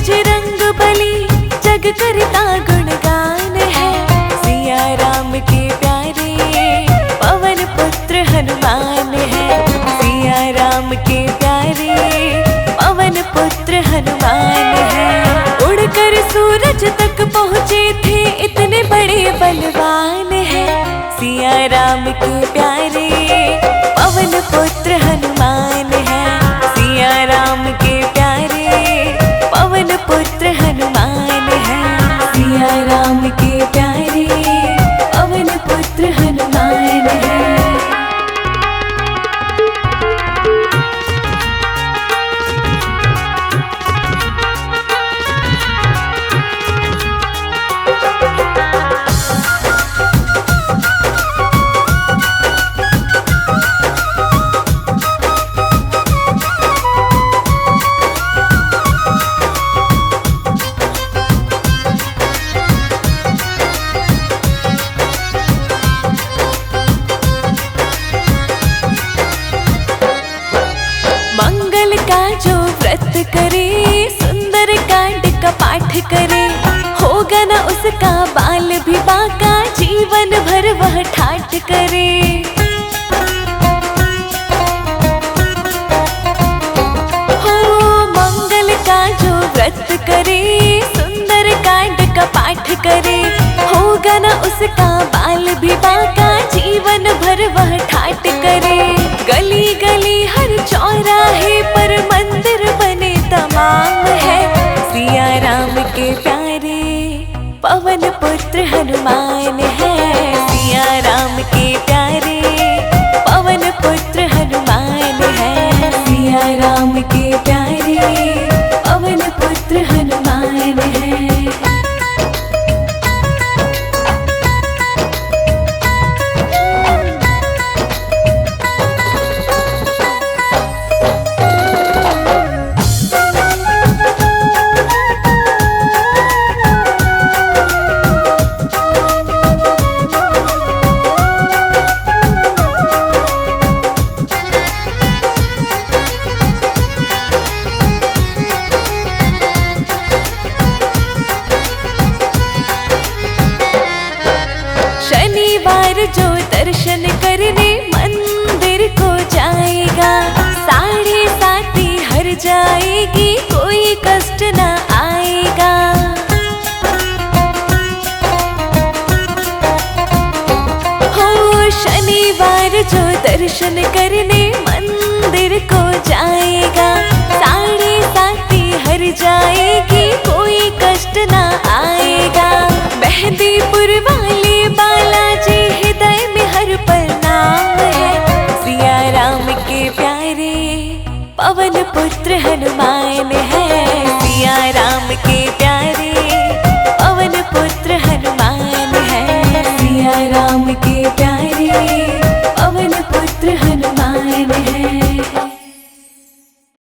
बजरंग बली जग करता गुणगान है। सिया राम के प्यारे पवन पुत्र हनुमान है। सिया राम के प्यारे पवन पुत्र हनुमान है। उड़कर सूरज तक पहुँचे थे इतने बड़े बलवान है। सिया राम के प्यारे पवन पुत्र हनुमान है। सिया राम के प्यारे पवन पुत्र हनुमान है। सिया राम के प्यारे पवन पुत्र हनुमान है। मंगल का जो व्रत करे, सुंदर कांड का पाठ करे, होगा न उसका बाल भी बांका, जीवन भर वह ठाठ करे। हो मंगल का जो व्रत करे, सुंदर कांड का पाठ करे, होगा न उसका बाल भी बांका, जीवन भर वह ठाठ करे। गली गली हर चौराहे पर मंदिर बने तमाम है। सिया राम के प्यारे पवन पुत्र हनुमान है। सिया राम के प्यारे पवन पुत्र हनुमान है। सिया राम के प्यारे पवन पुत्र हनुमान है। शनिवार जो दर्शन करने मंदिर को जाएगा, 7:30 हर जाएगी, कोई कष्ट न आएगा। हो शनिवार जो दर्शन करने मंदिर को जाएगा, 7:30 हर जाएगी, कोई कष्ट न आएगा। मेहंदीपुर वाले बालाजी हृदय में हर पल नाम है। सिया राम के प्यारे पवन पुत्र हनुमान है। सिया राम के प्यारे पवन पुत्र हनुमान है। सिया राम के